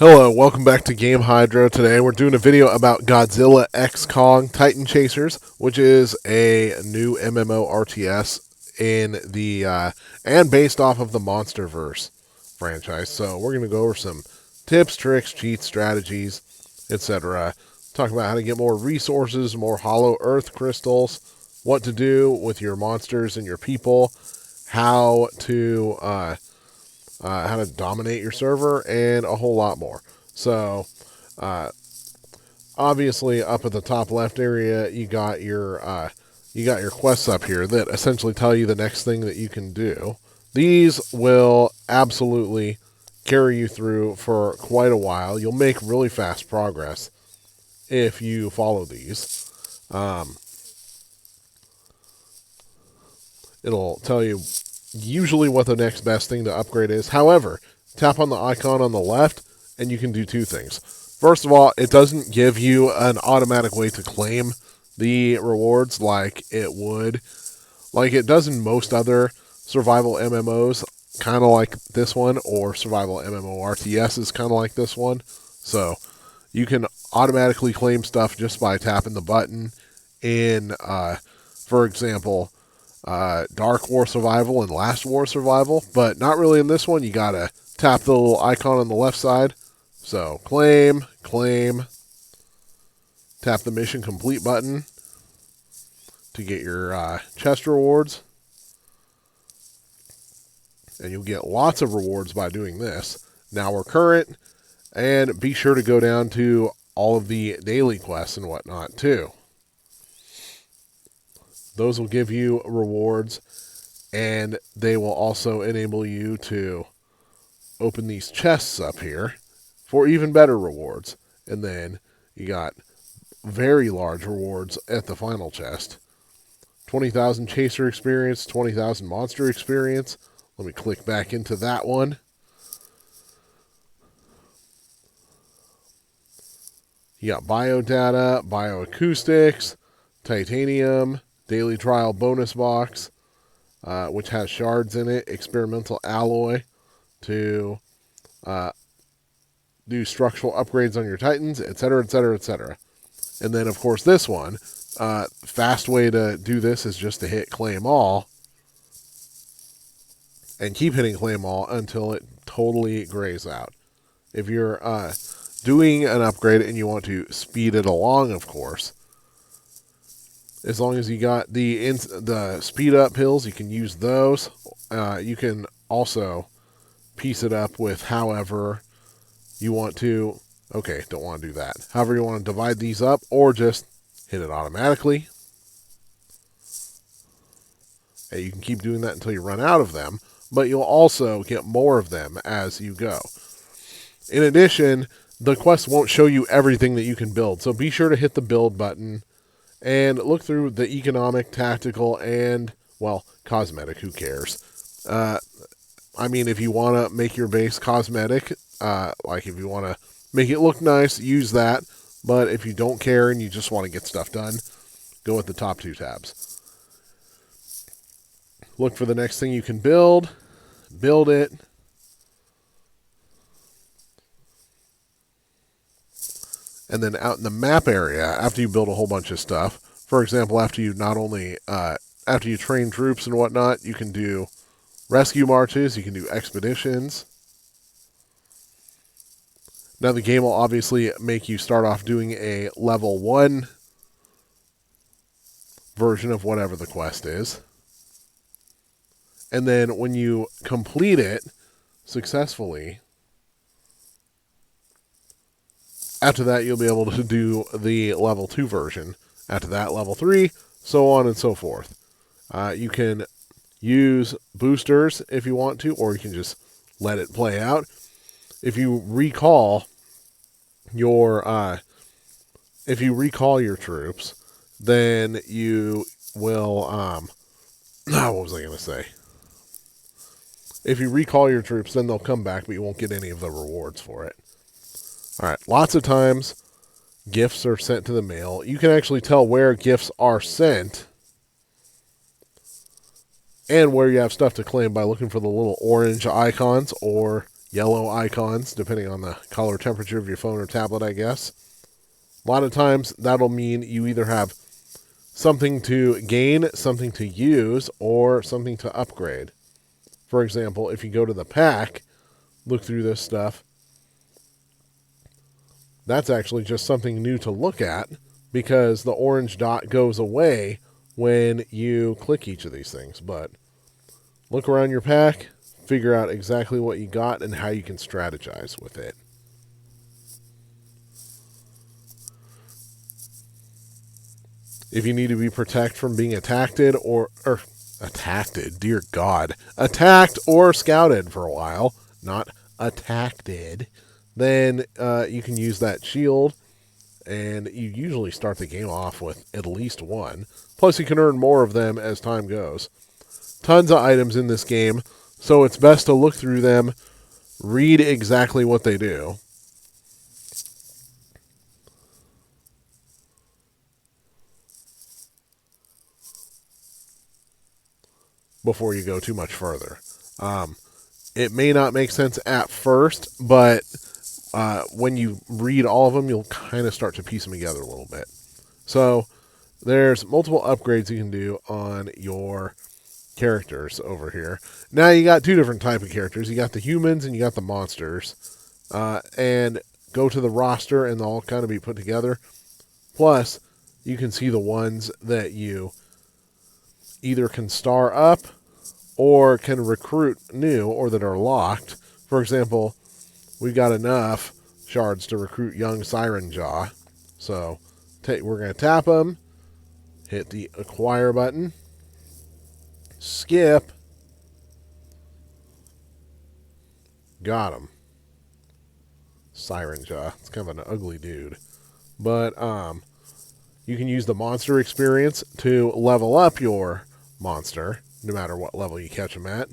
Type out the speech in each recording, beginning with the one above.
Hello, welcome back to Game Hydro. Today we're doing a video about Godzilla X Kong Titan Chasers, which is a new MMO RTS in the and based off of the MonsterVerse franchise. So we're going to go over some tips, tricks, cheats, strategies, etc. Talk about how to get more resources, more hollow earth crystals, what to do with your monsters and your people, how to dominate your server, and a whole lot more. So, obviously, up at the top left area, you got your quests up here that essentially tell you the next thing that you can do. These will absolutely carry you through for quite a while. You'll make really fast progress if you follow these. It'll tell you usually what the next best thing to upgrade is. However, tap on the icon on the left and you can do two things. First of all, it doesn't give you an automatic way to claim the rewards like it does in most other survival MMOs, kind of like this one, or survival MMO RTS is kind of like this one. So you can automatically claim stuff just by tapping the button in, for example, Dark War Survival and Last War Survival, but not really in this one. You gotta tap the little icon on the left side. So claim, tap the mission complete button to get your chest rewards, and you'll get lots of rewards by doing this. Now we're current, and be sure to go down to all of the daily quests and whatnot too. Those will give you rewards, and they will also enable you to open these chests up here for even better rewards. And then you got very large rewards at the final chest. 20,000 chaser experience, 20,000 monster experience. Let me click back into that one. You got biodata, bioacoustics, titanium, daily trial bonus box, which has shards in it, experimental alloy to do structural upgrades on your titans, etc., etc., etc. And then, of course, this one, fast way to do this is just to hit claim all and keep hitting claim all until it totally grays out. If you're doing an upgrade and you want to speed it along, of course, as long as you got the speed up pills, you can use those. You can also piece it up with however you want to. Okay, don't want to do that. However you want to divide these up, or just hit it automatically. And you can keep doing that until you run out of them, but you'll also get more of them as you go. In addition, the quest won't show you everything that you can build, so be sure to hit the build button and look through the economic, tactical, and, well, cosmetic. Who cares? I mean, if you want to make your base cosmetic, like if you want to make it look nice, use that. But if you don't care and you just want to get stuff done, go with the top two tabs. Look for the next thing you can build it. And then out in the map area, after you build a whole bunch of stuff, for example, after you train troops and whatnot, you can do rescue marches, you can do expeditions. Now the game will obviously make you start off doing a level 1 version of whatever the quest is. And then when you complete it successfully, after that, you'll be able to do the level 2 version. After that, level 3, so on and so forth. You can use boosters if you want to, or you can just let it play out. If you recall your troops, then you will what was I going to say? If you recall your troops, then they'll come back, but you won't get any of the rewards for it. All right, lots of times gifts are sent to the mail. You can actually tell where gifts are sent and where you have stuff to claim by looking for the little orange icons, or yellow icons, depending on the color temperature of your phone or tablet, I guess. A lot of times that'll mean you either have something to gain, something to use, or something to upgrade. For example, if you go to the pack, look through this stuff, that's actually just something new to look at because the orange dot goes away when you click each of these things. But look around your pack, figure out exactly what you got and how you can strategize with it. If you need to be protected from being attacked or attacked, dear God, attacked or scouted for a while, not attacked, then you can use that shield, and you usually start the game off with at least one. Plus, you can earn more of them as time goes. Tons of items in this game, so it's best to look through them, read exactly what they do. Before you go too much further. It may not make sense at first, but when you read all of them, you'll kind of start to piece them together a little bit. So there's multiple upgrades you can do on your characters over here. Now you got two different type of characters. You got the humans and you got the monsters. And go to the roster and they'll all kind of be put together. Plus, you can see the ones that you either can star up or can recruit new or that are locked. For example, we've got enough shards to recruit young Siren Jaw. So we're going to tap them, hit the acquire button, skip, got him. Siren Jaw. It's kind of an ugly dude. But you can use the monster experience to level up your monster, no matter what level you catch them at.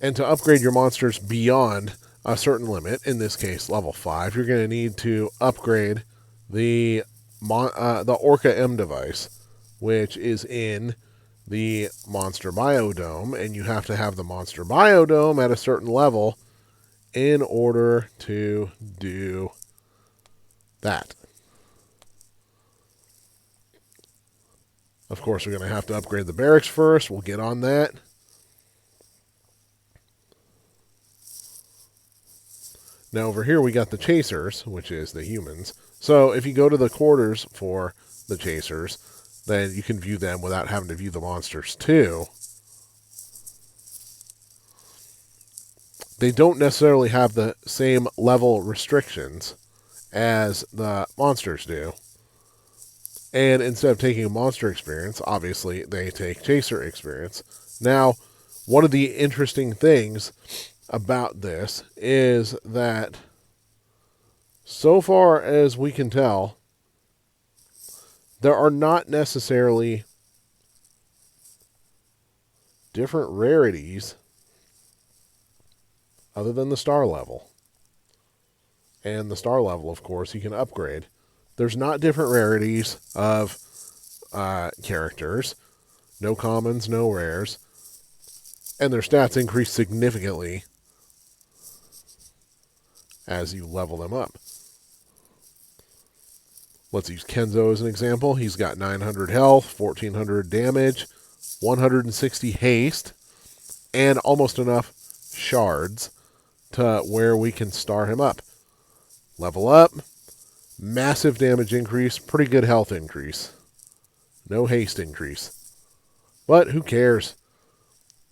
And to upgrade your monsters beyond a certain limit, in this case level 5, you're going to need to upgrade the Orca M device, which is in the Monster Biodome, and you have to have the Monster Biodome at a certain level in order to do that. Of course, we're going to have to upgrade the barracks first. We'll get on that. Now over here we got the chasers, which is the humans. So if you go to the quarters for the chasers, then you can view them without having to view the monsters too. They don't necessarily have the same level restrictions as the monsters do. And instead of taking a monster experience, obviously they take chaser experience. Now, one of the interesting things about this is that so far as we can tell, there are not necessarily different rarities other than the star level. And the star level, of course, you can upgrade. There's not different rarities of characters. No commons, no rares. And their stats increase significantly as you level them up. Let's use Kenzo as an example. He's got 900 health, 1400 damage, 160 haste, and almost enough shards to where we can star him up. Level up, massive damage increase, pretty good health increase. No haste increase. But who cares?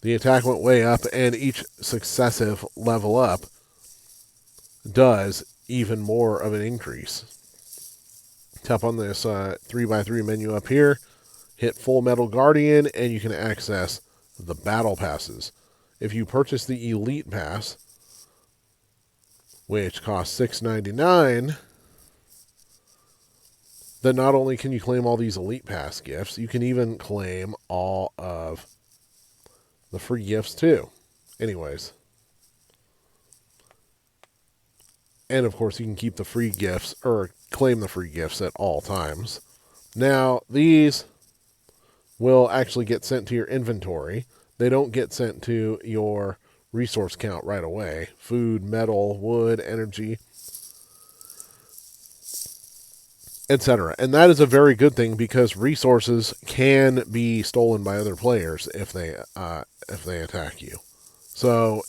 The attack went way up, and each successive level up does even more of an increase. Tap on this 3x3 menu up here, hit Full Metal Guardian, and you can access the Battle Passes. If you purchase the Elite Pass, which costs $6.99, then not only can you claim all these Elite Pass gifts, you can even claim all of the free gifts too. Anyways. And of course you can keep the free gifts, or claim the free gifts at all times. Now, these will actually get sent to your inventory. They don't get sent to your resource count right away. Food, metal, wood, energy, etc. And that is a very good thing because resources can be stolen by other players if they attack you. So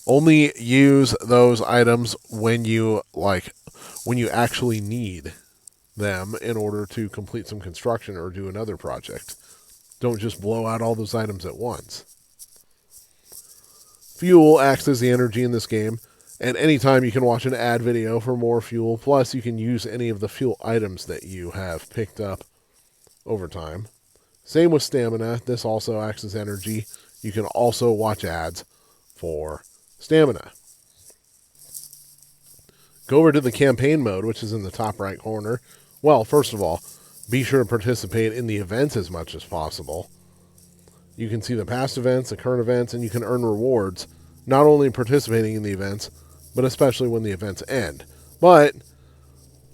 only use those items when you actually need them in order to complete some construction or do another project. Don't just blow out all those items at once. Fuel acts as the energy in this game, and anytime you can watch an ad video for more fuel, plus you can use any of the fuel items that you have picked up over time. Same with stamina. This also acts as energy. You can also watch ads for stamina. Go over to the campaign mode, which is in the top right corner. Well, first of all, be sure to participate in the events as much as possible. You can see the past events, the current events, and you can earn rewards, not only participating in the events, but especially when the events end. But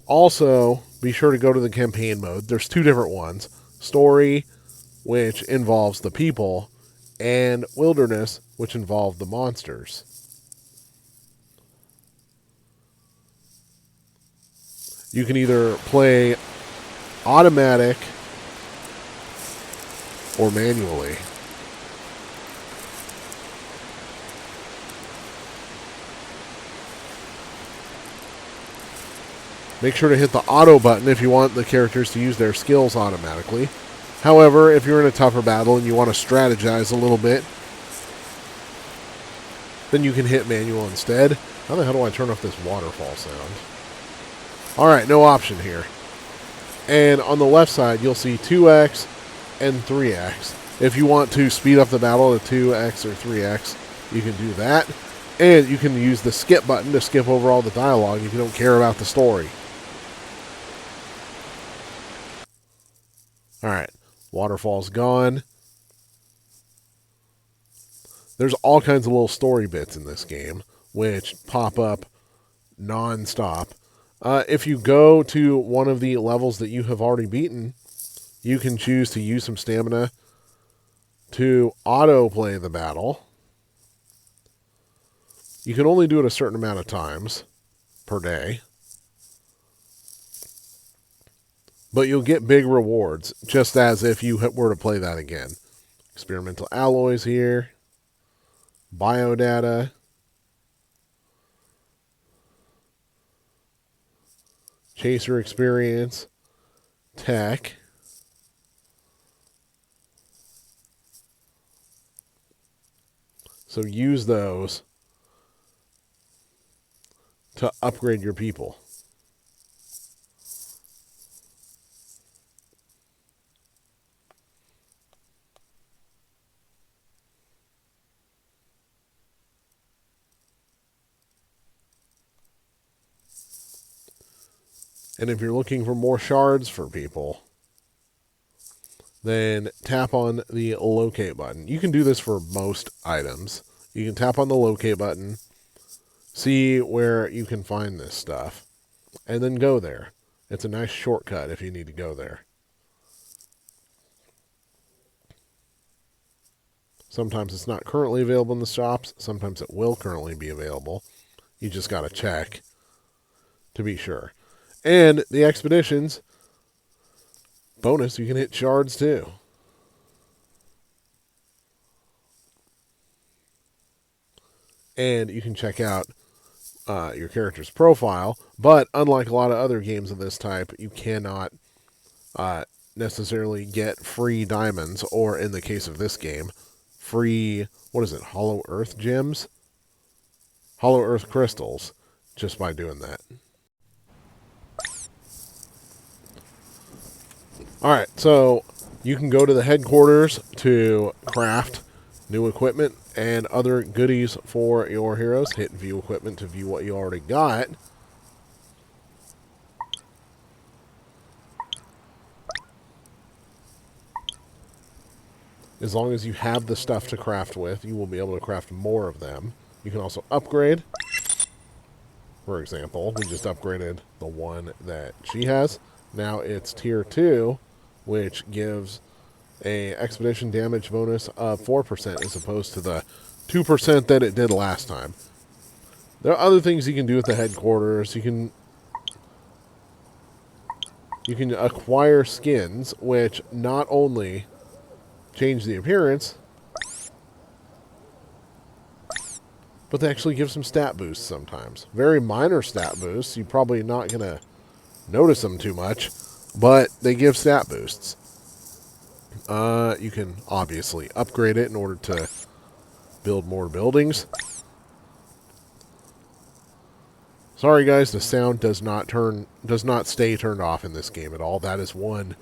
also, be sure to go to the campaign mode. There's two different ones. Story, which involves the people, and Wilderness, which involve the monsters. You can either play automatic or manually. Make sure to hit the auto button if you want the characters to use their skills automatically. However, if you're in a tougher battle and you want to strategize a little bit, then you can hit manual instead. How the hell do I turn off this waterfall sound? Alright, no option here. And on the left side, you'll see 2x and 3x. If you want to speed up the battle to 2x or 3x, you can do that. And you can use the skip button to skip over all the dialogue if you don't care about the story. Alright, waterfall's gone. There's all kinds of little story bits in this game, which pop up non-stop. If you go to one of the levels that you have already beaten, you can choose to use some stamina to auto-play the battle. You can only do it a certain amount of times per day. But you'll get big rewards, just as if you were to play that again. Experimental alloys here. Biodata. Chaser experience. Tech. So use those to upgrade your people. And if you're looking for more shards for people, then tap on the locate button. You can do this for most items. You can tap on the locate button, see where you can find this stuff, and then go there. It's a nice shortcut if you need to go there. Sometimes it's not currently available in the shops. Sometimes it will currently be available. You just got to check to be sure. And the expeditions, bonus, you can hit shards too. And you can check out your character's profile. But unlike a lot of other games of this type, you cannot necessarily get free diamonds, or in the case of this game, free, what is it, Hollow Earth gems? Hollow Earth crystals, just by doing that. Alright, so you can go to the headquarters to craft new equipment and other goodies for your heroes. Hit view equipment to view what you already got. As long as you have the stuff to craft with, you will be able to craft more of them. You can also upgrade. For example, we just upgraded the one that she has. Now it's tier 2, which gives a expedition damage bonus of 4% as opposed to the 2% that it did last time. There are other things you can do with the headquarters. You can acquire skins, which not only change the appearance, but they actually give some stat boosts sometimes. Very minor stat boosts. You're probably not going to notice them too much, but they give stat boosts. You can obviously upgrade it in order to build more buildings. Sorry guys, the sound does not stay turned off in this game at all. That is one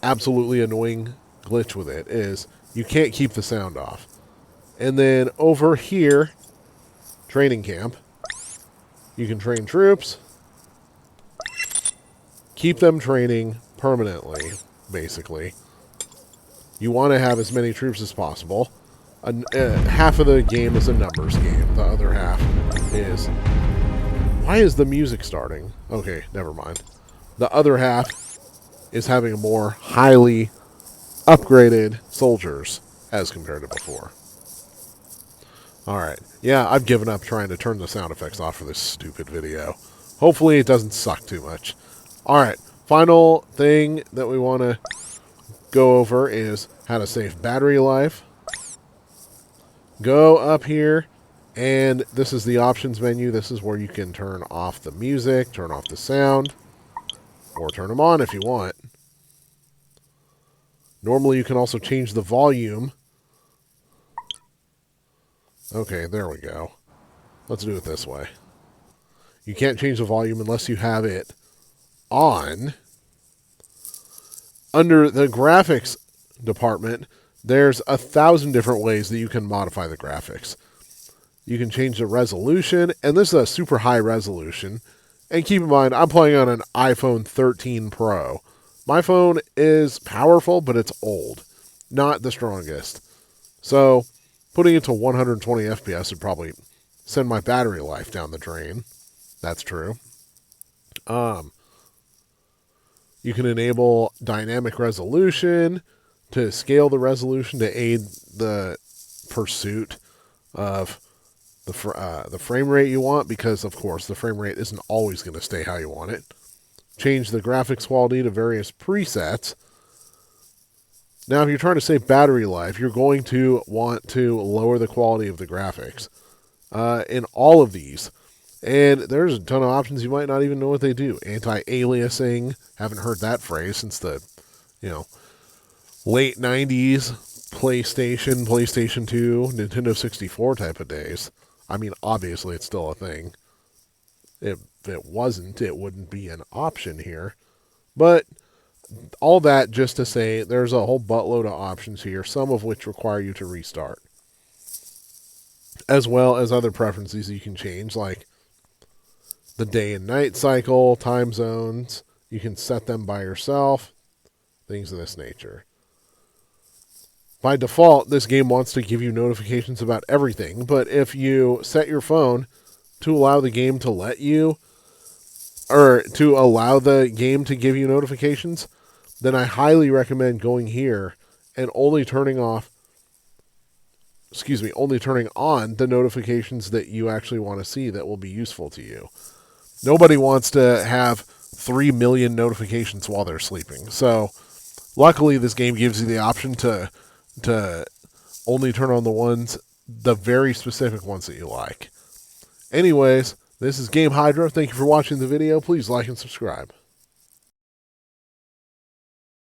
absolutely annoying glitch with it, is you can't keep the sound off. And then over here, training camp, you can train troops, keep them training permanently, basically. You want to have as many troops as possible. Half of the game is a numbers game. The other half is... Why is the music starting? Okay, never mind. The other half is having more highly upgraded soldiers as compared to before. Alright. Yeah, I've given up trying to turn the sound effects off for this stupid video. Hopefully it doesn't suck too much. Alright, final thing that we want to go over is how to save battery life. Go up here, and this is the options menu. This is where you can turn off the music, turn off the sound, or turn them on if you want. Normally you can also change the volume. Okay, there we go. Let's do it this way. You can't change the volume unless you have it on. Under the graphics department, there's 1,000 different ways that you can modify the graphics. You can change the resolution, and this is a super high resolution. And keep in mind, I'm playing on an iPhone 13 Pro. My phone is powerful, but it's old. Not the strongest. So, putting it to 120 FPS would probably send my battery life down the drain. That's true. You can enable dynamic resolution to scale the resolution to aid the pursuit of the frame rate you want, because, of course, the frame rate isn't always going to stay how you want it. Change the graphics quality to various presets. Now, if you're trying to save battery life, you're going to want to lower the quality of the graphics in all of these. And there's a ton of options. You might not even know what they do. Anti-aliasing. Haven't heard that phrase since the, late 90s PlayStation 2, Nintendo 64 type of days. I mean, obviously it's still a thing. If it wasn't, it wouldn't be an option here. But all that just to say there's a whole buttload of options here, some of which require you to restart. As well as other preferences you can change, like the day and night cycle, time zones. You can set them by yourself, things of this nature. By default, this game wants to give you notifications about everything, but if you set your phone to allow the game to let you, or to allow the game to give you notifications, then I highly recommend going here and only turning on the notifications that you actually want to see that will be useful to you. Nobody wants to have 3 million notifications while they're sleeping. So, luckily, this game gives you the option to only turn on the very specific ones that you like. Anyways, this is Game Hydra. Thank you for watching the video. Please like and subscribe.